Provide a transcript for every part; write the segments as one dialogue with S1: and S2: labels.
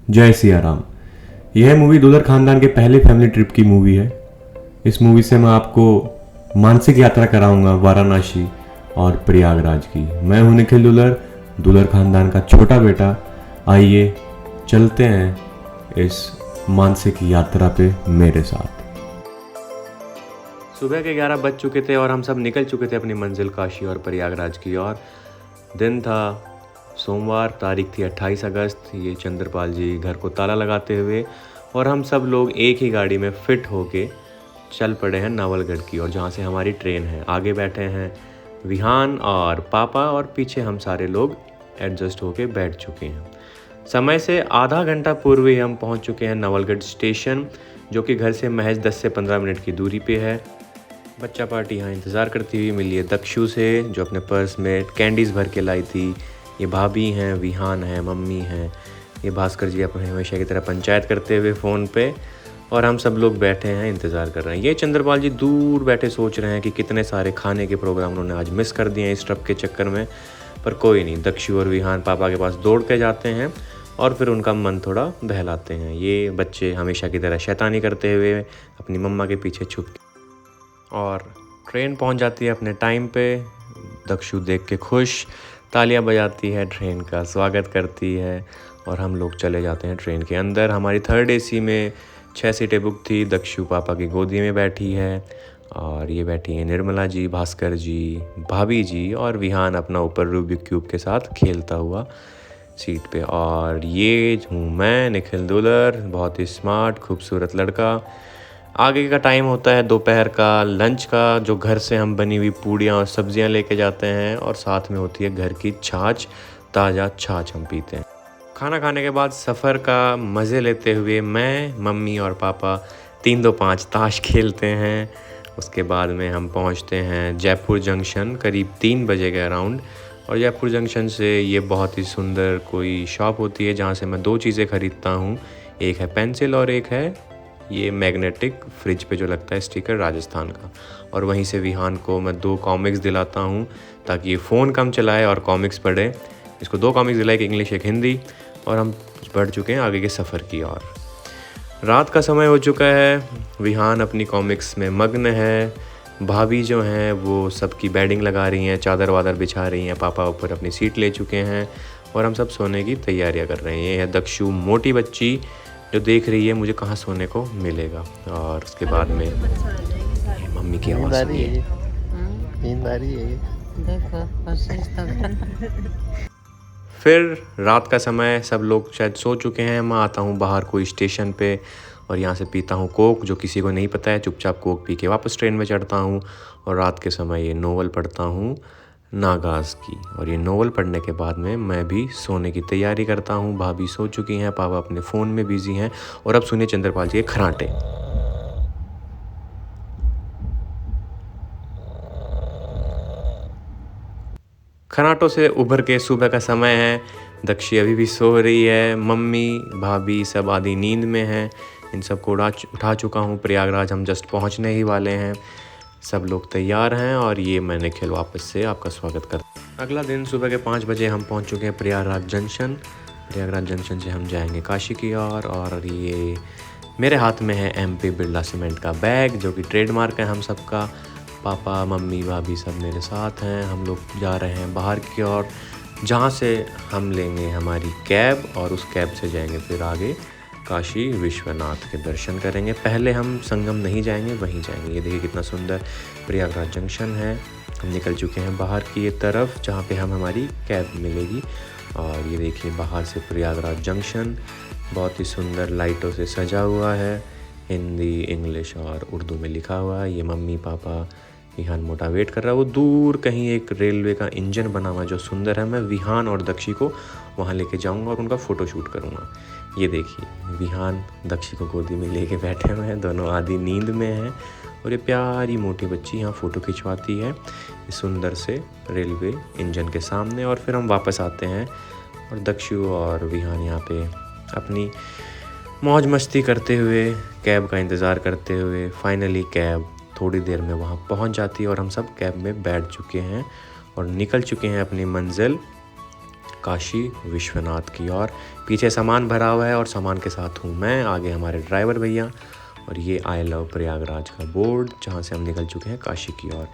S1: जय सिया राम। यह मूवी दुलर खानदान के पहले फैमिली ट्रिप की मूवी है। इस मूवी से मैं आपको मानसिक यात्रा कराऊंगा वाराणसी और प्रयागराज की। मैं हूं निखिल दुलर, दुलर खानदान का छोटा बेटा। आइए चलते हैं इस मानसिक यात्रा पे मेरे साथ। सुबह के 11 बज चुके थे और हम सब निकल चुके थे अपनी मंजिल काशी और प्रयागराज की ओर। दिन था सोमवार, तारीख थी 28 अगस्त। ये चंद्रपाल जी घर को ताला लगाते हुए और हम सब लोग एक ही गाड़ी में फिट होके चल पड़े हैं नावलगढ़ की ओर, जहाँ से हमारी ट्रेन है। आगे बैठे हैं विहान और पापा और पीछे हम सारे लोग एडजस्ट होके बैठ चुके हैं। समय से आधा घंटा पूर्व ही हम पहुंच चुके हैं नावलगढ़ स्टेशन, जो कि घर से महज 10 से 15 मिनट की दूरी पे है। बच्चा पार्टी यहाँ इंतज़ार करती हुई मिली है दक्षु से, जो अपने पर्स में कैंडीज़ भर के लाई थी। ये भाभी हैं, विहान है, मम्मी हैं, ये भास्कर जी अपने हमेशा की तरह पंचायत करते हुए फ़ोन पे, और हम सब लोग बैठे हैं इंतज़ार कर रहे हैं। ये चंद्रपाल जी दूर बैठे सोच रहे हैं कि कितने सारे खाने के प्रोग्राम उन्होंने आज मिस कर दिए हैं इस ट्रिप के चक्कर में। पर कोई नहीं, दक्षु और विहान पापा के पास दौड़ के जाते हैं और फिर उनका मन थोड़ा बहलाते हैं। ये बच्चे हमेशा की तरह शैतानी करते हुए अपनी मम्मा के पीछे छुप, और ट्रेन पहुंच जाती है अपने टाइम पे। दक्षु देख के खुश तालियां बजाती है, ट्रेन का स्वागत करती है और हम लोग चले जाते हैं ट्रेन के अंदर। हमारी थर्ड एसी में 6 सीटें बुक थी। दक्षु पापा की गोदी में बैठी है और ये बैठी हैं निर्मला जी, भास्कर जी, भाभी जी, और विहान अपना ऊपर रूबिक क्यूब के साथ खेलता हुआ सीट पे। और ये हूँ मैं, निखिल दुलर, बहुत ही स्मार्ट खूबसूरत लड़का। आगे का टाइम होता है दोपहर का लंच का, जो घर से हम बनी हुई पूड़ियाँ और सब्जियाँ लेके जाते हैं, और साथ में होती है घर की छाछ, ताज़ा छाछ हम पीते हैं। खाना खाने के बाद सफ़र का मज़े लेते हुए मैं, मम्मी और पापा 3-2-5 ताश खेलते हैं। उसके बाद में हम पहुंचते हैं जयपुर जंक्शन करीब 3 बजे के अराउंड। और जयपुर जंक्शन से ये बहुत ही सुंदर कोई शॉप होती है जहाँ से मैं 2 चीज़ें ख़रीदता हूँ। एक है पेंसिल और एक है ये मैग्नेटिक फ्रिज पे जो लगता है स्टिकर राजस्थान का। और वहीं से विहान को मैं 2 कॉमिक्स दिलाता हूँ ताकि ये फ़ोन कम चलाए और कॉमिक्स पढ़े। इसको 2 कॉमिक्स दिलाए, एक इंग्लिश एक हिंदी, और हम बढ़ चुके हैं आगे के सफ़र की ओर। रात का समय हो चुका है, विहान अपनी कॉमिक्स में मग्न है, भाभी जो हैं वो सबकी बेडिंग लगा रही हैं, चादर वादर बिछा रही हैं, पापा ऊपर अपनी सीट ले चुके हैं और हम सब सोने की तैयारियां कर रहे हैं। ये है दक्षु, मोटी बच्ची, जो देख रही है मुझे कहाँ सोने को मिलेगा। और उसके बाद में मम्मी की आवाज़ सुनिए।
S2: नींद आ रही है।
S1: फिर रात का समय, सब लोग शायद सो चुके हैं। मैं आता हूँ बाहर कोई स्टेशन पे और यहाँ से पीता हूँ कोक, जो किसी को नहीं पता है। चुपचाप कोक पी के वापस ट्रेन में चढ़ता हूँ और रात के समय ये नोवेल पढ़ता हूँ नागाज़ की। और ये नोवेल पढ़ने के बाद में मैं भी सोने की तैयारी करता हूँ। भाभी सो चुकी हैं, पापा अपने फ़ोन में बिजी हैं। और अब सुनिए चंद्रपाल जी के खर्राटे। खर्राटों से उभर के सुबह का समय है। दक्षी अभी भी सो रही है, मम्मी भाभी सब आधी नींद में हैं। इन सबको उठा चुका हूँ। प्रयागराज हम जस्ट पहुँचने ही वाले हैं। सब लोग तैयार हैं और ये मैं निखिल वापस से आपका स्वागत करता हूँ। अगला दिन सुबह के 5 बजे हम पहुँच चुके हैं प्रयागराज जंक्शन। प्रयागराज जंक्शन से हम जाएंगे काशी की ओर। और ये मेरे हाथ में है MP बिरला सीमेंट का बैग, जो कि ट्रेडमार्क है हम सबका। पापा, मम्मी, भाभी सब मेरे साथ हैं। हम लोग जा रहे हैं बाहर की ओर, जहाँ से हम लेंगे हमारी कैब और उस कैब से जाएंगे फिर आगे काशी विश्वनाथ के दर्शन करेंगे। पहले हम संगम नहीं जाएंगे, वहीं जाएंगे। ये देखिए कितना सुंदर प्रयागराज जंक्शन है। हम निकल चुके हैं बाहर की ये तरफ, जहाँ पे हम हमारी कैब मिलेगी। और ये देखिए बाहर से प्रयागराज जंक्शन बहुत ही सुंदर लाइटों से सजा हुआ है। हिंदी, इंग्लिश और उर्दू में लिखा हुआ है। ये मम्मी पापा, विहान मोटा वेट कर रहा है। वो दूर कहीं एक रेलवे का इंजन बना हुआ जो सुंदर है। मैं विहान और दक्षी को वहाँ लेके जाऊँगा और उनका फ़ोटो शूट करूँगा। ये देखिए विहान दक्षी को गोदी में लेके बैठे हुए हैं, दोनों आधी नींद में हैं। और ये प्यारी मोटी बच्ची यहाँ फ़ोटो खिंचवाती है इस सुंदर से रेलवे इंजन के सामने। और फिर हम वापस आते हैं और दक्षु और विहान यहाँ पे अपनी मौज मस्ती करते हुए, कैब का इंतज़ार करते हुए, फाइनली कैब थोड़ी देर में वहाँ पहुँच जाती है और हम सब कैब में बैठ चुके हैं और निकल चुके हैं अपनी मंजिल काशी विश्वनाथ की ओर। पीछे सामान भरा हुआ है और सामान के साथ हूँ मैं, आगे हमारे ड्राइवर भैया, और ये आई लव प्रयागराज का बोर्ड जहाँ से हम निकल चुके हैं काशी की ओर।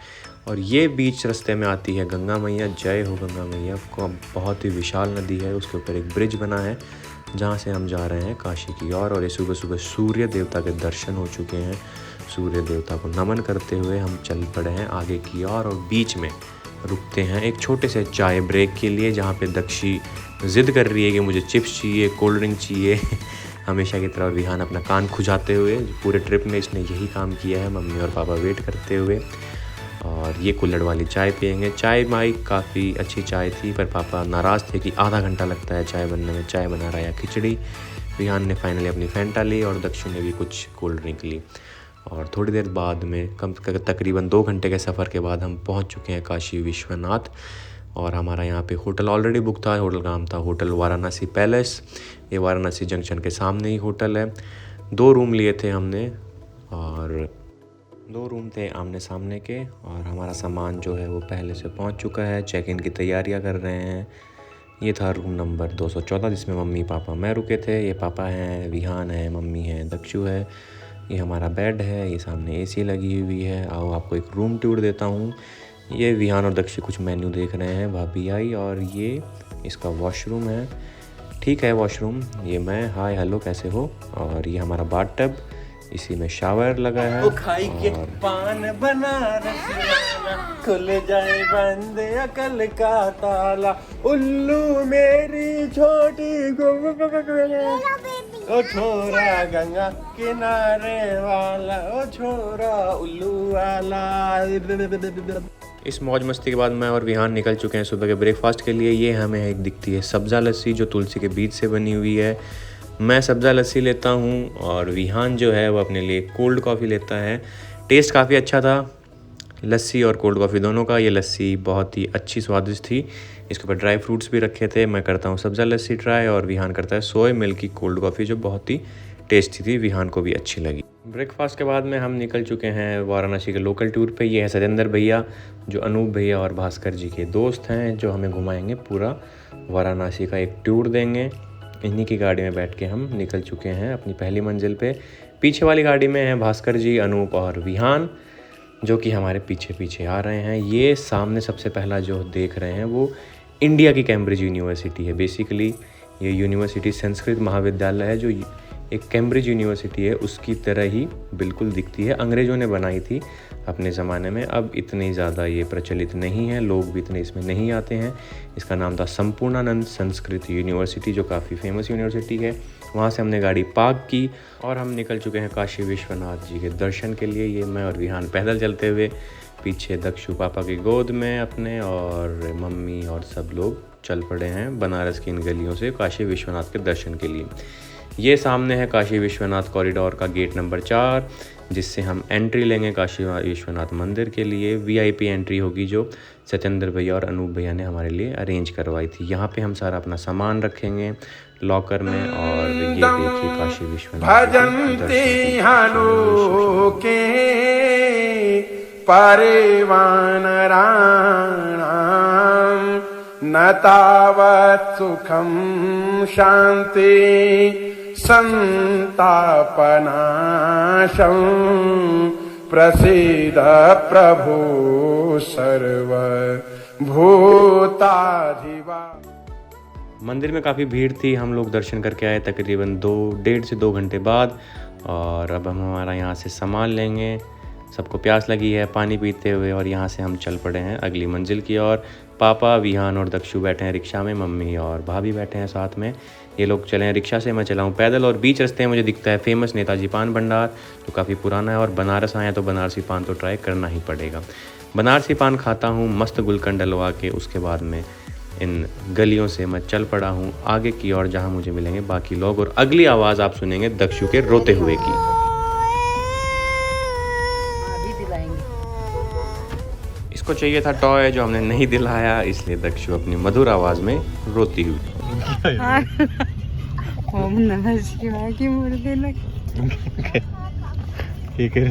S1: और ये बीच रास्ते में आती है गंगा मैया, जय हो गंगा मैया को। बहुत ही विशाल नदी है, उसके ऊपर एक ब्रिज बना है जहाँ से हम जा रहे हैं काशी की ओर। और ये सुबह सुबह सूर्य देवता के दर्शन हो चुके हैं। सूर्य देवता को नमन करते हुए हम चल पड़े हैं आगे की ओर। और बीच में रुकते हैं एक छोटे से चाय ब्रेक के लिए, जहाँ पे दक्षी ज़िद कर रही है कि मुझे चिप्स चाहिए, कोल्ड ड्रिंक चाहिए। हमेशा की तरह विहान अपना कान खुजाते हुए, पूरे ट्रिप में इसने यही काम किया है, मम्मी और पापा वेट करते हुए। और ये कुल्हड़ वाली चाय पियेंगे। चाय माई काफ़ी अच्छी चाय थी, पर पापा नाराज़ थे कि आधा घंटा लगता है चाय बनने में, चाय बना रहा है या खिचड़ी। विहान ने फाइनली अपनी फैंटा ली और दक्षु ने भी कुछ कोल्ड ड्रिंक ली। और थोड़ी देर बाद में तकरीबन 2 घंटे के सफ़र के बाद हम पहुंच चुके हैं काशी विश्वनाथ। और हमारा यहाँ पे होटल ऑलरेडी बुक था। होटल का नाम था होटल वाराणसी पैलेस। ये वाराणसी जंक्शन के सामने ही होटल है। 2 रूम लिए थे हमने, और 2 रूम थे आमने सामने के। और हमारा सामान जो है वो पहले से पहुँच चुका है, चेक इन की तैयारियाँ कर रहे हैं। ये था रूम नंबर 214, जिसमें मम्मी पापा मैं रुके थे। ये पापा हैं, विहान है, मम्मी है, दक्षु है। ये हमारा बेड है, ये सामने एसी लगी हुई है। आओ आपको एक रूम टूर देता हूँ। ये विहान और दक्षु कुछ मेन्यू देख रहे हैं, भाभी आई। और ये इसका वॉशरूम है, ठीक है वॉशरूम। ये मैं, हाय हेलो कैसे हो। और ये हमारा बाथ टब, इसी में शावर लगा है।
S2: ओ खाई के पान बना खुल जाए बंद अकल का ताला, उल्लू मेरी छोटी ओ छोरा गंगा किनारे वाला, ओ छोरा उल्लू वाला।
S1: इस मौज मस्ती के बाद मैं और विहान निकल चुके हैं सुबह के ब्रेकफास्ट के लिए। ये हमें एक दिखती है सब्ज़ा लस्सी, जो तुलसी के बीज से बनी हुई है। मैं सब्ज़ा लस्सी लेता हूँ और विहान जो है वो अपने लिए कोल्ड कॉफ़ी लेता है। टेस्ट काफ़ी अच्छा था लस्सी और कोल्ड कॉफ़ी दोनों का। ये लस्सी बहुत ही अच्छी स्वादिष्ट थी। इसके ऊपर ड्राई फ्रूट्स भी रखे थे। मैं करता हूँ सब्ज़ा लस्सी ट्राई और विहान करता है सोया मिल्क की कोल्ड कॉफ़ी, जो बहुत ही टेस्टी थी, विहान को भी अच्छी लगी। ब्रेकफास्ट के बाद में हम निकल चुके हैं वाराणसी के लोकल टूर पे। ये है सतेंद्र भैया, जो अनूप भैया और भास्कर जी के दोस्त हैं, जो हमें घुमाएंगे, पूरा वाराणसी का एक टूर देंगे। इन्हीं की गाड़ी में बैठ के हम निकल चुके हैं अपनी पहली मंजिल पे। पीछे वाली गाड़ी में हैं भास्कर जी, अनूप और विहान, जो कि हमारे पीछे पीछे आ रहे हैं। ये सामने सबसे पहला जो देख रहे हैं वो इंडिया की कैम्ब्रिज यूनिवर्सिटी है। बेसिकली ये यूनिवर्सिटी संस्कृत महाविद्यालय है, जो एक कैम्ब्रिज यूनिवर्सिटी है उसकी तरह ही बिल्कुल दिखती है। अंग्रेज़ों ने बनाई थी अपने ज़माने में। अब इतनी ज़्यादा ये प्रचलित नहीं है, लोग भी इतने इसमें नहीं आते हैं। इसका नाम था संपूर्णानंद संस्कृत यूनिवर्सिटी, जो काफ़ी फेमस यूनिवर्सिटी है। वहाँ से हमने गाड़ी पार्क की और हम निकल चुके हैं काशी विश्वनाथ जी के दर्शन के लिए। ये मैं और विहान पैदल चलते हुए, पीछे दक्षु पापा की गोद में अपने, और मम्मी और सब लोग चल पड़े हैं बनारस की इन गलियों से काशी विश्वनाथ के दर्शन के लिए। ये सामने है काशी विश्वनाथ कॉरिडोर का गेट नंबर 4, जिससे हम एंट्री लेंगे काशी विश्वनाथ मंदिर के लिए। वीआईपी एंट्री होगी, जो सत्येंद्र भैया और अनूप भैया ने हमारे लिए अरेंज करवाई थी। यहाँ पे हम सारा अपना सामान रखेंगे लॉकर में। और ये देखिए काशी विश्वनाथ
S3: भजन्ति हलोके परिवानराणां न तावत् सुखं शान्ति संतापनाशं प्रसीद प्रभु सर्व भूताधिवा।
S1: मंदिर में काफ़ी भीड़ थी। हम लोग दर्शन करके आए तकरीबन 1.5 से 2 घंटे बाद। और अब हम हमारा यहाँ से सामान लेंगे। सबको प्यास लगी है पानी पीते हुए, और यहाँ से हम चल पड़े हैं अगली मंजिल की ओर। पापा, विहान और दक्षु बैठे हैं रिक्शा में, मम्मी और भाभी बैठे हैं साथ में। ये लोग चले हैं रिक्शा से, मैं चला हूँ पैदल। और बीच रास्ते में मुझे दिखता है फेमस नेताजी पान भंडार, जो काफ़ी पुराना है। और बनारस आए तो बनारसी पान तो ट्राई करना ही पड़ेगा। बनारसी पान खाता हूँ मस्त गुलकंद डलवा के। उसके बाद में इन गलियों से मैं चल पड़ा हूँ आगे की ओर, जहाँ मुझे मिलेंगे बाकी लोग। और अगली आवाज़ आप सुनेंगे दक्षु के रोते हुए की। इसको चाहिए था टॉय, जो हमने नहीं दिलाया, इसलिए दक्षु अपनी मधुर आवाज़ में रोती हुई।
S4: ओम नमः शिवाय की मूर्ति लग।
S1: ठीक है।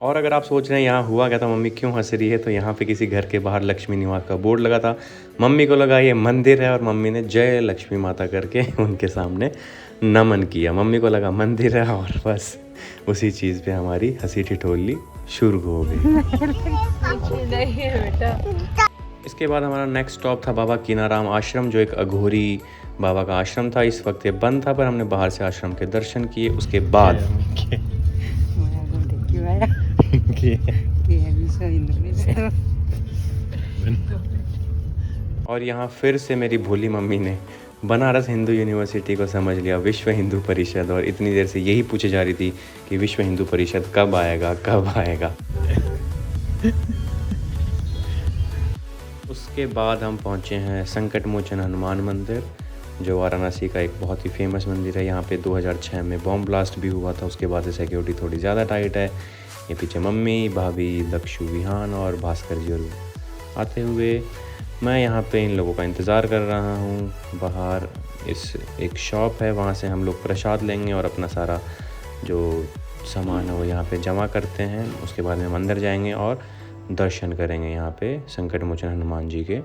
S1: और अगर आप सोच रहे हैं यहाँ हुआ क्या था, मम्मी क्यों हंस रही है, तो यहाँ पे किसी घर के बाहर लक्ष्मी निवास का बोर्ड लगा था। मम्मी को लगा ये मंदिर है और मम्मी ने जय लक्ष्मी माता करके उनके सामने नमन किया। मम्मी को लगा मंदिर है और बस उसी चीज़ पे हमारी हंसी ठिठोली शुरू हो गई। इसके बाद हमारा नेक्स्ट स्टॉप था बाबा कीनाराम आश्रम, जो एक अघोरी बाबा का आश्रम था। इस वक्त ये बंद था, पर हमने बाहर से आश्रम के दर्शन किए। उसके बाद और यहाँ फिर से मेरी भोली मम्मी ने बनारस हिंदू यूनिवर्सिटी को समझ लिया विश्व हिंदू परिषद, और इतनी देर से यही पूछे जा रही थी कि विश्व हिंदू परिषद कब आएगा कब आएगा। उसके बाद हम पहुँचे हैं संकट मोचन हनुमान मंदिर, जो वाराणसी का एक बहुत ही फेमस मंदिर है। यहाँ पे 2006 में बॉम्ब ब्लास्ट भी हुआ था, उसके बाद से सिक्योरिटी थोड़ी ज़्यादा टाइट है। ये पीछे मम्मी, भाभी, दक्षु, विहान और भास्कर जी और आते हुए मैं यहाँ पे इन लोगों का इंतज़ार कर रहा हूँ। बाहर एक शॉप है, वहाँ से हम लोग प्रसाद लेंगे और अपना सारा जो सामान है वो यहाँ पे जमा करते हैं। उसके बाद में हम अंदर जाएंगे और दर्शन करेंगे यहाँ पे संकट मोचन हनुमान जी के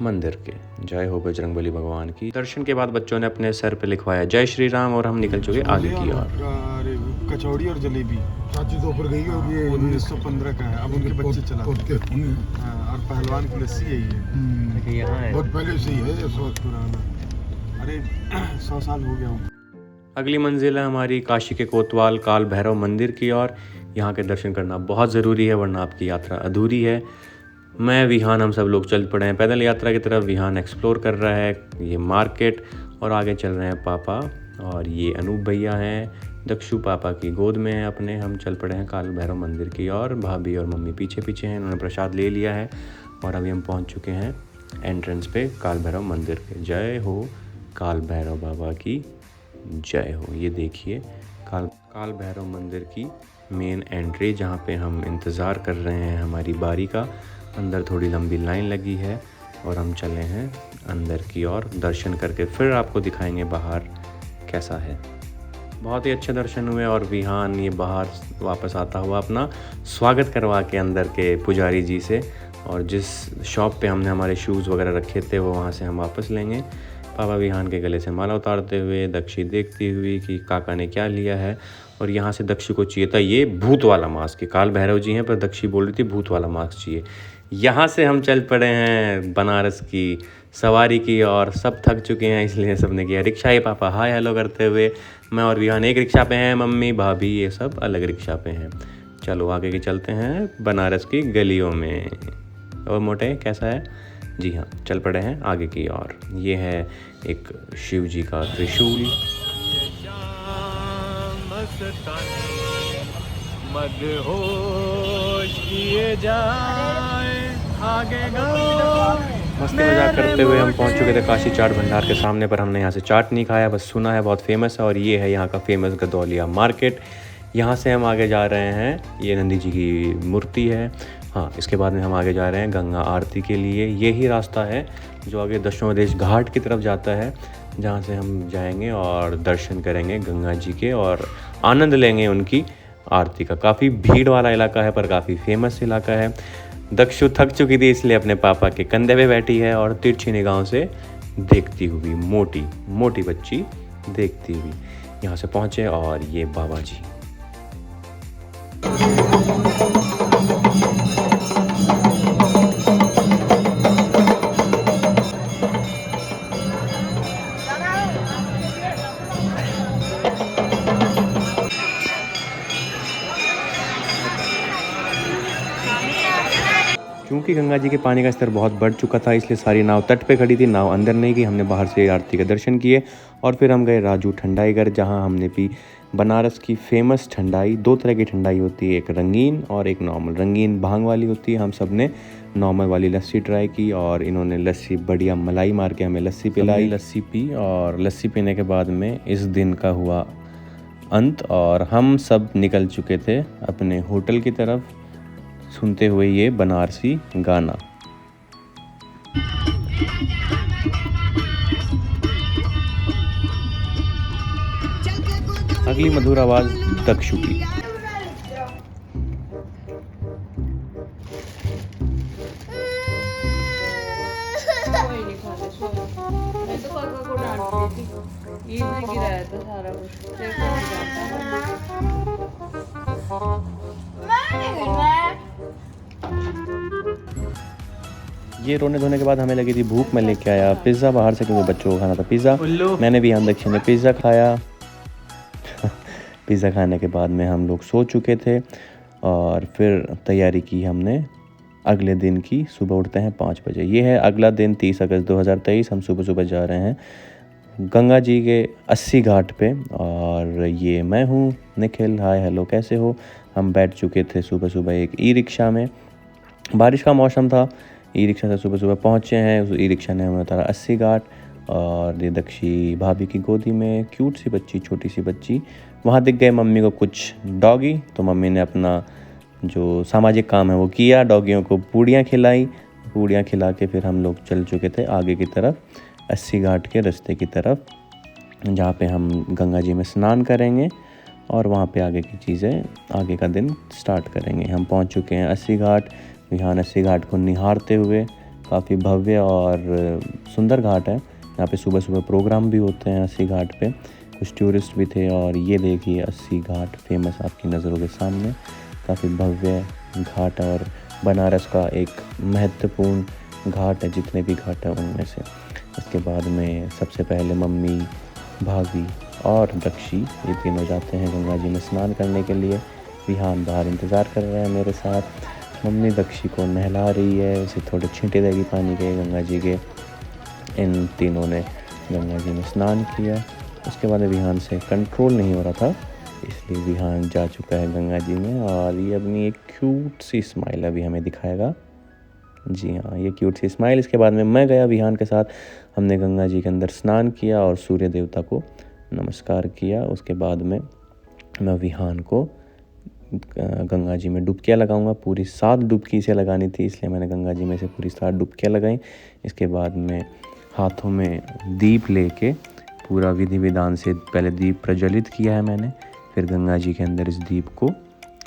S1: मंदिर के। जय हो बजरंगबली भगवान की। दर्शन के बाद बच्चों ने अपने सर पे लिखवाया जय श्री राम और हम निकल चुके आगे की ओर।
S5: कचौड़ी और जलेबी चाची तो ऊपर गई होगी, 1915 का है, अब उनके बच्चे चलाते हैं। और पहलवान की लस्सी है ये,
S1: यहाँ है
S5: बहुत पहले से ही है, 100 पुराना। अरे 100 साल हो गया हूँ।
S1: अगली मंजिल है हमारी काशी के कोतवाल काल भैरव मंदिर की ओर। यहाँ के दर्शन करना बहुत ज़रूरी है, वरना आपकी यात्रा अधूरी है। मैं विहान हम सब लोग चल पड़े हैं पैदल यात्रा की तरफ। विहान एक्सप्लोर कर रहा है ये मार्केट, और आगे चल रहे हैं पापा, और ये अनूप भैया हैं, दक्षु पापा की गोद में है अपने। हम चल पड़े हैं काल भैरव मंदिर की ओर। भाभी और मम्मी पीछे पीछे हैं, उन्होंने प्रसाद ले लिया है और अभी हम पहुंच चुके हैं एंट्रेंस पे काल भैरव मंदिर के। जय हो काल भैरव बाबा की जय हो। ये देखिए काल भैरव मंदिर की मेन एंट्री, जहाँ पे हम इंतज़ार कर रहे हैं हमारी बारी का। अंदर थोड़ी लंबी लाइन लगी है और हम चले हैं अंदर की ओर। दर्शन करके फिर आपको दिखाएंगे बाहर कैसा है। बहुत ही अच्छे दर्शन हुए और विहान ये बाहर वापस आता हुआ अपना स्वागत करवा के अंदर के पुजारी जी से, और जिस शॉप पे हमने हमारे शूज़ वगैरह रखे थे वो वहाँ से हम वापस लेंगे। पापा विहान के गले से माला उतारते हुए, दक्षी देखती हुई कि काका ने क्या लिया है। और यहाँ से दक्षी को चाहिए था ये भूत वाला मास्क। काल भैरव जी हैं पर दक्षी बोल रही थी भूत वाला मास्क चाहिए। यहाँ से हम चल पड़े हैं बनारस की सवारी की, और सब थक चुके हैं इसलिए सबने किया रिक्शा। ही पापा हाय हेलो करते हुए, मैं और विहान एक रिक्शा पे हैं, मम्मी भाभी ये सब अलग रिक्शा पे हैं। चलो आगे के चलते हैं बनारस की गलियों में। और मोटे कैसा है? जी हाँ, चल पड़े हैं आगे की ओर। ये है एक शिव जी का त्रिशूल। मस्ती मजाक करते हुए हम पहुंच चुके थे काशी चाट भंडार के सामने, पर हमने यहाँ से चाट नहीं खाया, बस सुना है बहुत फेमस है। और ये है यहाँ का फेमस गदौलिया मार्केट। यहाँ से हम आगे जा रहे हैं, ये नंदी जी की मूर्ति है। हाँ, इसके बाद में हम आगे जा रहे हैं गंगा आरती के लिए। यही रास्ता है जो आगे दशाश्वमेध घाट की तरफ जाता है, जहाँ से हम जाएंगे और दर्शन करेंगे गंगा जी के और आनंद लेंगे उनकी आरती का। काफ़ी भीड़ वाला इलाका है पर काफ़ी फेमस इलाका है। दक्षु थक चुकी थी इसलिए अपने पापा के कंधे पे बैठी है और तिरछी निगाहों से देखती हुई, मोटी मोटी बच्ची देखती हुई यहाँ से पहुँचे। और ये बाबा जी, क्योंकि गंगा जी के पानी का स्तर बहुत बढ़ चुका था इसलिए सारी नाव तट पे खड़ी थी, नाव अंदर नहीं गई। हमने बाहर से आरती के दर्शन किए और फिर हम गए राजू ठंडाई घर, जहाँ हमने पी बनारस की फेमस ठंडाई। दो तरह की ठंडाई होती है, एक रंगीन और एक नॉर्मल। रंगीन भांग वाली होती है, हम सब ने नॉर्मल वाली लस्सी ट्राई की और इन्होंने लस्सी बढ़िया मलाई मार के हमें लस्सी पिलाई। लस्सी पी और लस्सी पीने के बाद में इस दिन का हुआ अंत और हम सब निकल चुके थे अपने होटल की तरफ, सुनते हुए ये बनारसी गाना। अगली मधुर आवाज दक्षु की।
S4: मैं तो पापा को डांट रही थी, ये गिराया था सारा कुछ, तेरे को नहीं डांटा।
S1: ये रोने धोने के बाद हमें लगी थी भूख, मैं लेके आया पिज़्ज़ा बाहर से क्योंकि बच्चों को खाना था पिज़्ज़ा। मैंने भी यहाँ दक्षिण में पिज़्ज़ा खाया। पिज़्ज़ा खाने के बाद में हम लोग सो चुके थे और फिर तैयारी की हमने अगले दिन की। सुबह उठते हैं 5 बजे। ये है अगला दिन 30 अगस्त 2023। हम सुबह सुबह जा रहे हैं गंगा जी के 80 घाट पे और ये मैं हूँ निखिल। हाय हेलो, कैसे हो? हम बैठ चुके थे सुबह सुबह एक ई रिक्शा में। बारिश का मौसम था, ई रिक्शा से सुबह सुबह पहुँचे हैं। उस ई रिक्शा ने हमें उतारा 80 घाट और ये दक्षी भाभी की गोदी में क्यूट सी बच्ची, छोटी सी बच्ची। वहाँ दिख गए मम्मी को कुछ डॉगी, तो मम्मी ने अपना जो सामाजिक काम है वो किया, डॉगियों को पूड़ियाँ खिलाई। पूड़ियाँ खिला के फिर हम लोग चल चुके थे आगे की तरफ, 80 घाट के रास्ते की तरफ, जहाँ पे हम गंगा जी में स्नान करेंगे और वहाँ पे आगे की चीज़ें, आगे का दिन स्टार्ट करेंगे। हम पहुँच चुके हैं 80 घाट। यहाँ 80 घाट को निहारते हुए, काफ़ी भव्य और सुंदर घाट है। यहाँ पे सुबह सुबह प्रोग्राम भी होते हैं 80 घाट पे, कुछ टूरिस्ट भी थे। और ये देखिए 80 घाट फेमस आपकी नज़रों के सामने, काफ़ी भव्य घाट है और बनारस का एक महत्वपूर्ण घाट है जितने भी घाट हैं उनमें से। इसके बाद में सबसे पहले मम्मी, भाभी और दक्षी ये तीनों जाते हैं गंगा जी में स्नान करने के लिए। विहान बाहर इंतज़ार कर रहे हैं मेरे साथ। मम्मी दक्षी को नहला रही है, उसे थोड़े छींटे देगी पानी के गंगा जी के। इन तीनों ने गंगा जी में स्नान किया। उसके बाद विहान से कंट्रोल नहीं हो रहा था, इसलिए विहान जा चुका है गंगा जी में और ये अपनी एक क्यूट सी स्माइल अभी हमें दिखाएगा। जी हाँ, ये क्यूट सी स्माइल। इसके बाद में मैं गया विहान के साथ। हमने गंगा जी के अंदर स्नान किया और सूर्य देवता को नमस्कार किया। उसके बाद में मैं विहान को गंगा जी में डुबकियाँ लगाऊंगा। पूरी 7 डुबकी इसे लगानी थी, इसलिए मैंने गंगा जी में से पूरी 7 डुबकियाँ लगाई। इसके बाद में हाथों में दीप लेके पूरा विधि विधान से पहले दीप प्रज्वलित किया है मैंने, फिर गंगा जी के अंदर इस दीप को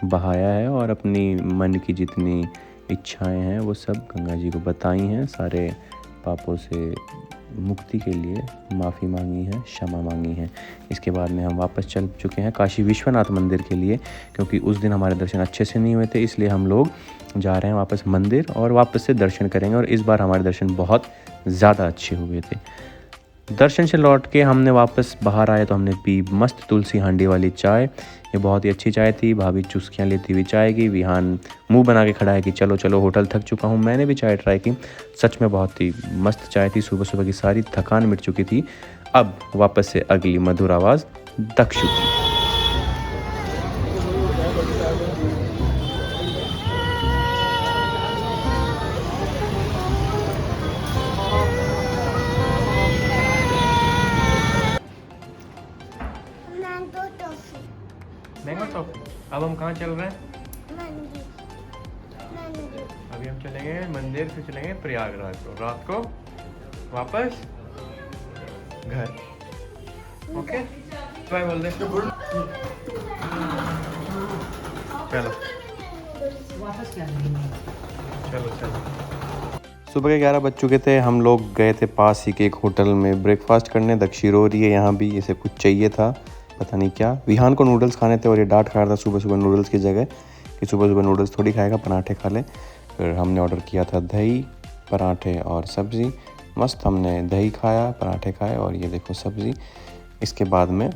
S1: बहाया है और अपनी मन की जितनी इच्छाएं हैं वो सब गंगा जी को बताई हैं। सारे पापों से मुक्ति के लिए माफ़ी मांगी है, क्षमा मांगी है। इसके बाद में हम वापस चल चुके हैं काशी विश्वनाथ मंदिर के लिए, क्योंकि उस दिन हमारे दर्शन अच्छे से नहीं हुए थे, इसलिए हम लोग जा रहे हैं वापस मंदिर और वापस से दर्शन करेंगे। और इस बार हमारे दर्शन बहुत ज़्यादा अच्छे हुए थे। दर्शन से लौट के हमने वापस बाहर आए तो हमने पी मस्त तुलसी हांडी वाली चाय। ये बहुत ही अच्छी चाय थी। भाभी चुस्कियाँ लेती हुई चाय की। विहान मुंह बना के खड़ा है कि चलो चलो होटल, थक चुका हूँ। मैंने भी चाय ट्राई की, सच में बहुत ही मस्त चाय थी। सुबह सुबह की सारी थकान मिट चुकी थी। अब वापस से अगली मधुर आवाज़ दक्षु की। Mango toffee. अब हम कहाँ चल रहे हैं? अभी हम चलेंगे मंदिर, फिर चलेंगे प्रयागराज को, रात को वापस घर। ओके, बाय बोल दे। चलो चलो चलो। सुबह के 11 बज चुके थे। हम लोग गए थे पास ही के एक होटल में ब्रेकफास्ट करने। दक्षी रो रही है यहाँ भी, इसे कुछ चाहिए था, पता नहीं क्या। विहान को नूडल्स खाने थे और ये डांट खा रहा था सुबह सुबह नूडल्स की जगह कि सुबह सुबह नूडल्स थोड़ी खाएगा, पराठे खा ले। फिर हमने ऑर्डर किया था दही, पराठे और सब्ज़ी। मस्त हमने दही खाया, पराठे खाए और ये देखो सब्ज़ी। इसके बाद में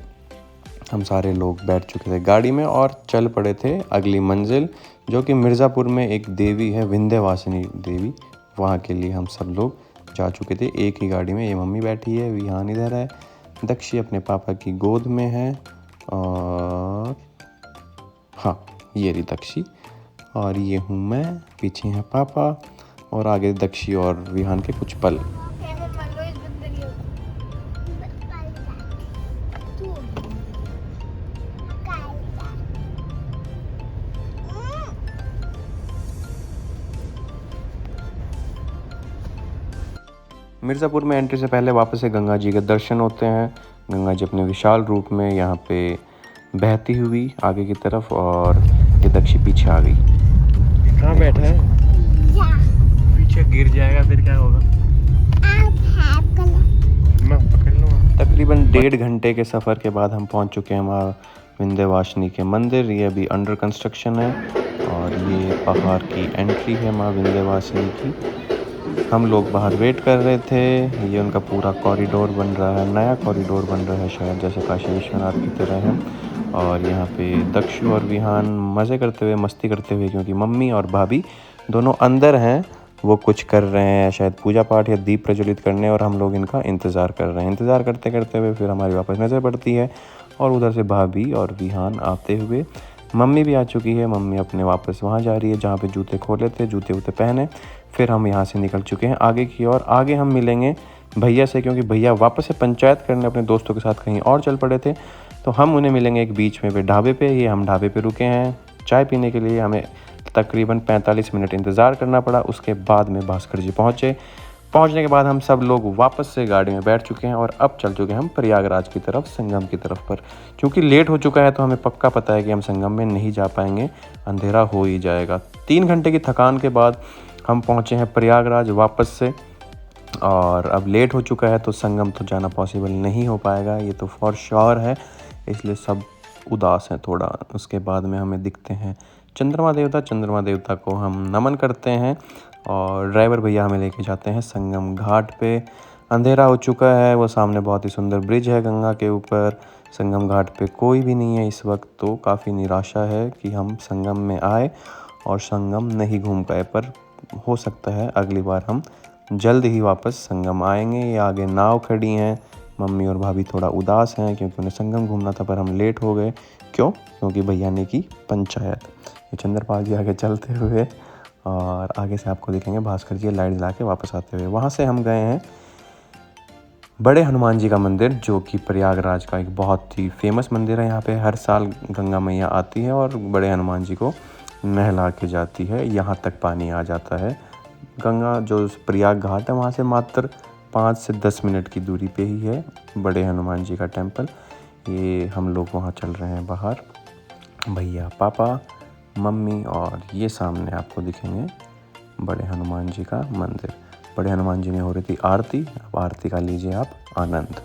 S1: हम सारे लोग बैठ चुके थे गाड़ी में और चल पड़े थे अगली मंजिल, जो कि मिर्ज़ापुर में एक देवी है, विंध्यवासिनी देवी। वहाँ के लिए हम सब लोग जा चुके थे एक ही गाड़ी में। ये मम्मी बैठी है, विहान इधर है, दक्षी अपने पापा की गोद में है और हाँ ये रही दक्षी और ये हूँ मैं, पीछे हैं पापा और आगे दक्षी और विहान के कुछ पल। मिर्ज़ापुर में एंट्री से पहले वापस से गंगा जी के दर्शन होते हैं। गंगा जी अपने विशाल रूप में यहाँ पे बहती हुई आगे की तरफ और ये दक्षी पीछे आ गई। कहाँ बैठा है? पीछे गिर जाएगा फिर क्या होगा? तकरीबन 1.5 घंटे के सफ़र के बाद हम पहुंच चुके हैं माँ विंध्यवासिनी के मंदिर। ये अभी अंडर कंस्ट्रक्शन है और ये पहाड़ की एंट्री है माँ विंध्यवासिनी की। हम लोग बाहर वेट कर रहे थे। ये उनका पूरा कॉरिडोर बन रहा है, नया कॉरिडोर बन रहा है शायद, जैसे काशी विश्वनाथ की तरह है। और यहाँ पे दक्षु और विहान मज़े करते हुए, मस्ती करते हुए, क्योंकि मम्मी और भाभी दोनों अंदर हैं, वो कुछ कर रहे हैं शायद पूजा पाठ या दीप प्रज्वलित करने, और हम लोग इनका इंतज़ार कर रहे हैं। इंतज़ार करते करते हुए फिर हमारी वापस नज़र पड़ती है और उधर से भाभी और विहान आते हुए। मम्मी भी आ चुकी है। मम्मी अपने वापस वहाँ जा रही है जहाँ पे जूते खोले थे, जूते वूते पहने। फिर हम यहाँ से निकल चुके हैं आगे की ओर। आगे हम मिलेंगे भैया से, क्योंकि भैया वापस से पंचायत करने अपने दोस्तों के साथ कहीं और चल पड़े थे। तो हम उन्हें मिलेंगे एक बीच में ढाबे पे। ये हम ढाबे पे रुके हैं चाय पीने के लिए। हमें तकरीबन 45 मिनट इंतज़ार करना पड़ा। उसके बाद में भास्कर जी पहुँचे। पहुँचने के बाद हम सब लोग वापस से गाड़ी में बैठ चुके हैं और अब चल चुके हैं हम प्रयागराज की तरफ, संगम की तरफ पर। क्योंकि लेट हो चुका है तो हमें पक्का पता है कि हम संगम में नहीं जा पाएंगे, अंधेरा हो ही जाएगा। 3 घंटे की थकान के बाद हम पहुँचे हैं प्रयागराज वापस से, और अब लेट हो चुका है तो संगम तो जाना पॉसिबल नहीं हो पाएगा, ये तो फॉर श्योर है। इसलिए सब उदास हैं थोड़ा। उसके बाद में हमें दिखते हैं चंद्रमा देवता। चंद्रमा देवता को हम नमन करते हैं और ड्राइवर भैया हमें लेके जाते हैं संगम घाट पे। अंधेरा हो चुका है। वो सामने बहुत ही सुंदर ब्रिज है गंगा के ऊपर। संगम घाट पे कोई भी नहीं है इस वक्त, तो काफ़ी निराशा है कि हम संगम में आए और संगम नहीं घूम पाए। पर हो सकता है अगली बार हम जल्द ही वापस संगम आएंगे। ये आगे नाव खड़ी हैं। मम्मी और भाभी थोड़ा उदास हैं क्योंकि उन्हें संगम घूमना था, पर हम लेट हो गए। क्यों? क्योंकि भैया ने की पंचायत। ये चंद्रपाल जी आगे चलते हुए, और आगे से आपको दिखेंगे भास्कर जी लाइट जला के वापस आते हुए। वहाँ से हम गए हैं बड़े हनुमान जी का मंदिर, जो कि प्रयागराज का एक बहुत ही फेमस मंदिर है। यहाँ पे हर साल गंगा मैया आती है और बड़े हनुमान जी को नहला के जाती है। यहाँ तक पानी आ जाता है। गंगा जो प्रयाग घाट है वहाँ से मात्र 5 से 10 मिनट की दूरी पे ही है बड़े हनुमान जी का टेम्पल। ये हम लोग वहाँ चल रहे हैं बाहर, भैया, पापा, मम्मी, और ये सामने आपको दिखेंगे बड़े हनुमान जी का मंदिर। बड़े हनुमान जी में हो रही थी आरती। अब आरती का लीजिए आप आनंद।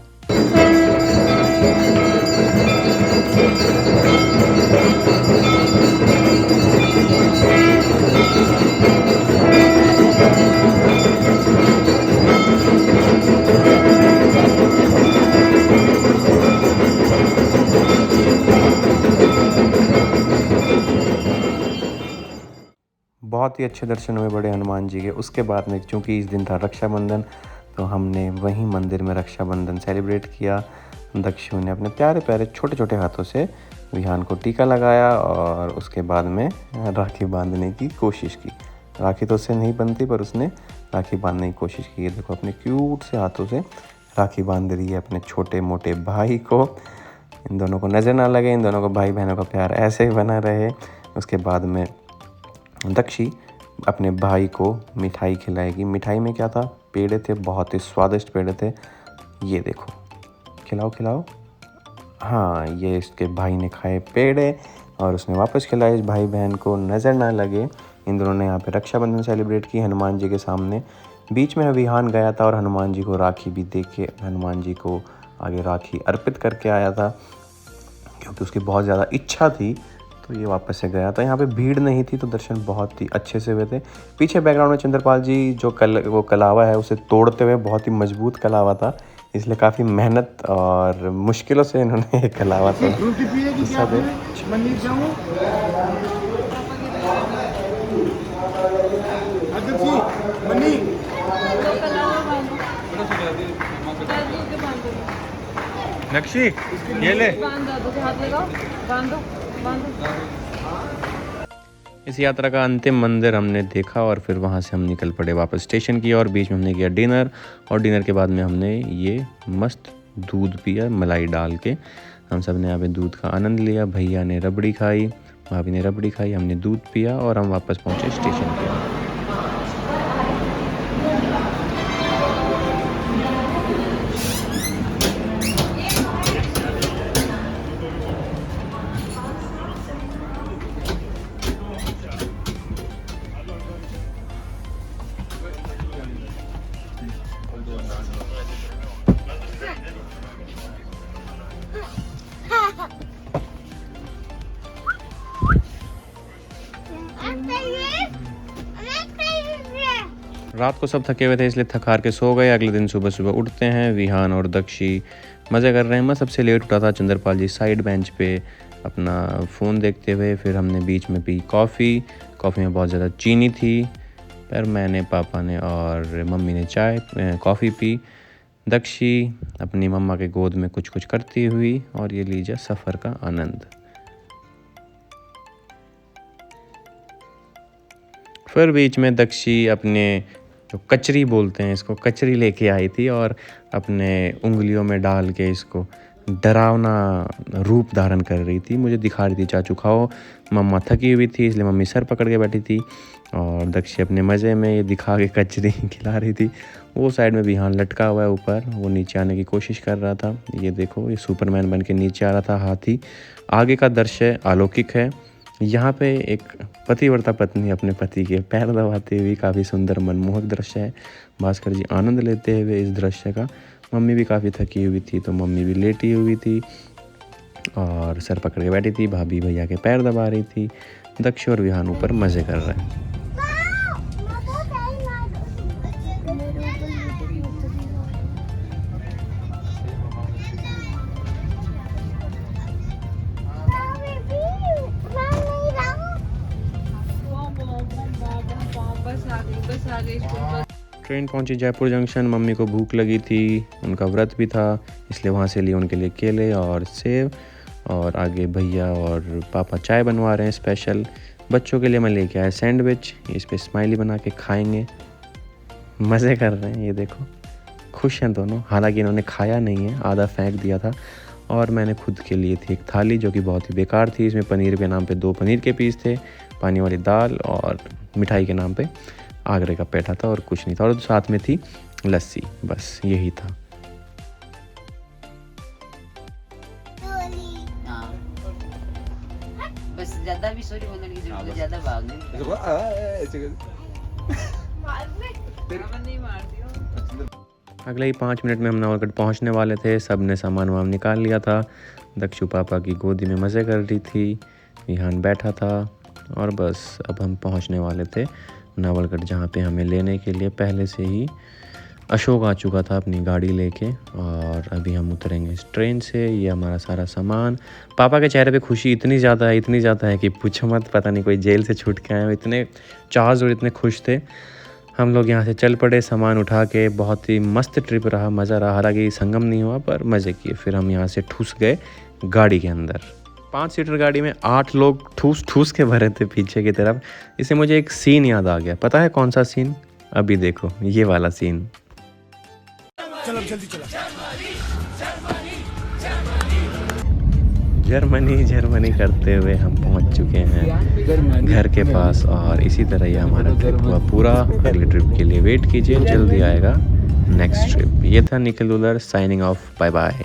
S1: बहुत ही अच्छे दर्शन हुए बड़े हनुमान जी के। उसके बाद में चूँकि इस दिन था रक्षाबंधन, तो हमने वहीं मंदिर में रक्षाबंधन सेलिब्रेट किया। दक्षु ने अपने प्यारे प्यारे छोटे छोटे हाथों से विहान को टीका लगाया और उसके बाद में राखी बांधने की कोशिश की। राखी तो उससे नहीं बनती, पर उसने राखी बांधने की कोशिश की। ये देखो अपने क्यूट से हाथों से राखी बांध रही है अपने छोटे मोटे भाई को। इन दोनों को नज़र ना लगे, इन दोनों को भाई बहनों का प्यार ऐसे ही बना रहे। उसके बाद में दक्षी अपने भाई को मिठाई खिलाएगी। मिठाई में क्या था? पेड़े थे, बहुत ही स्वादिष्ट पेड़े थे। ये देखो, खिलाओ खिलाओ। हाँ, ये इसके भाई ने खाए पेड़े और उसने वापस खिलाए इस भाई बहन को, नज़र ना लगे। इन दोनों ने यहाँ पे रक्षाबंधन सेलिब्रेट की हनुमान जी के सामने। बीच में विहान गया था और हनुमान जी को राखी भी दे के हनुमान जी को आगे राखी अर्पित करके आया था, क्योंकि उसकी बहुत ज़्यादा इच्छा थी। तो ये वापस से गया था। यहाँ पे भीड़ नहीं थी तो दर्शन बहुत ही अच्छे से हुए थे। पीछे बैकग्राउंड में चंद्रपाल जी जो वो कलावा है उसे तोड़ते हुए, बहुत ही मजबूत कलावा था, इसलिए काफ़ी मेहनत और मुश्किलों से इन्होंने ये कलावा था।
S2: नक्शी ये ले।
S1: इस यात्रा का अंतिम मंदिर हमने देखा और फिर वहाँ से हम निकल पड़े वापस स्टेशन की और बीच में हमने किया डिनर, और डिनर के बाद में हमने ये मस्त दूध पिया मलाई डाल के। हम सब ने यहाँ पे दूध का आनंद लिया। भैया ने रबड़ी खाई, भाभी ने रबड़ी खाई, हमने दूध पिया और हम वापस पहुँचे स्टेशन पे। रात को सब थके हुए थे इसलिए थक हार के सो गए। अगले दिन सुबह सुबह उठते हैं, विहान और दक्षी मज़े कर रहे हैं। मैं सबसे लेट उठा था, चंद्रपाल जी साइड बेंच पे अपना फ़ोन देखते हुए। फिर हमने बीच में पी कॉफ़ी में बहुत ज़्यादा चीनी थी, पर मैंने, पापा ने और मम्मी ने कॉफ़ी पी। दक्षी अपनी मम्मा के गोद में कुछ कुछ करती हुई, और ये लीजिए सफ़र का आनंद। फिर बीच में दक्षी अपने जो कचरी बोलते हैं इसको, कचरी लेके आई थी और अपने उंगलियों में डाल के इसको डरावना रूप धारण कर रही थी, मुझे दिखा रही थी चाचू खाओ। मम्मा थकी हुई थी इसलिए मम्मी सर पकड़ के बैठी थी और दक्षी अपने मज़े में ये दिखा के कचरी खिला रही थी। वो साइड में विहान लटका हुआ है ऊपर, वो नीचे आने की कोशिश कर रहा था। ये देखो, ये सुपरमैन बन के नीचे आ रहा था हाथी। आगे का दृश्य अलौकिक है। यहाँ पे एक पतिव्रता पत्नी अपने पति के पैर दबाते हुए, काफ़ी सुंदर मनमोहक दृश्य है। भास्कर जी आनंद लेते हुए इस दृश्य का। मम्मी भी काफ़ी थकी हुई थी तो मम्मी भी लेटी हुई थी और सर पकड़ के बैठी थी। भाभी भैया के पैर दबा रही थी। दक्ष और विहान ऊपर मज़े कर रहे हैं।
S4: बस आ गई स्कूल बस।
S1: ट्रेन पहुंची जयपुर जंक्शन। मम्मी को भूख लगी थी, उनका व्रत भी था, इसलिए वहाँ से लिए उनके लिए केले और सेब। और आगे भैया और पापा चाय बनवा रहे हैं स्पेशल। बच्चों के लिए मैं लेके आया सैंडविच, इस पे स्माइली बना के खाएंगे। मज़े कर रहे हैं, ये देखो खुश हैं दोनों। हालांकि इन्होंने खाया नहीं है, आधा फेंक दिया था। और मैंने खुद के लिए थी एक थाली जो कि बहुत ही बेकार थी। इसमें पनीर के नाम पे 2 पनीर के पीस थे, पानी वाली दाल और मिठाई के नाम पे आगरे का पेठा था और कुछ नहीं था। और साथ में थी लस्सी, बस यही था।
S6: बस ज्यादा भी सॉरी बोलने की जरूरत है, ज्यादा भाग नहीं
S1: अगले ही 5 मिनट में हम नवलगढ़ पहुंचने वाले थे। सब ने सामान वामान निकाल लिया था। दक्षु पापा की गोदी में मज़े कर रही थी, विहान बैठा था और बस अब हम पहुंचने वाले थे नवलगढ़, जहां पे हमें लेने के लिए पहले से ही अशोक आ चुका था अपनी गाड़ी लेके। और अभी हम उतरेंगे इस ट्रेन से। ये हमारा सारा सामान। पापा के चेहरे पे खुशी इतनी ज़्यादा है कि पूछो मत, पता नहीं कोई जेल से छूट के आए हो, इतने चार्ज और इतने खुश थे। हम लोग यहाँ से चल पड़े सामान उठा के। बहुत ही मस्त ट्रिप रहा, मज़ा रहा। हालांकि संगम नहीं हुआ पर मज़े किए। फिर हम यहाँ से ठूस गए गाड़ी के अंदर। 5 सीटर गाड़ी में 8 लोग ठूस के भरे थे पीछे की तरफ। इससे मुझे एक सीन याद आ गया। पता है कौन सा सीन? अभी देखो ये वाला सीन।
S5: चलो जल्दी चलो।
S1: जर्मनी करते हुए हम पहुंच चुके हैं घर के पास। और इसी तरह ये हमारा ट्रिप हुआ पूरा। अगले ट्रिप के लिए वेट कीजिए, जल्दी आएगा नेक्स्ट ट्रिप। ये था Nikhil Dular signing off. Bye bye.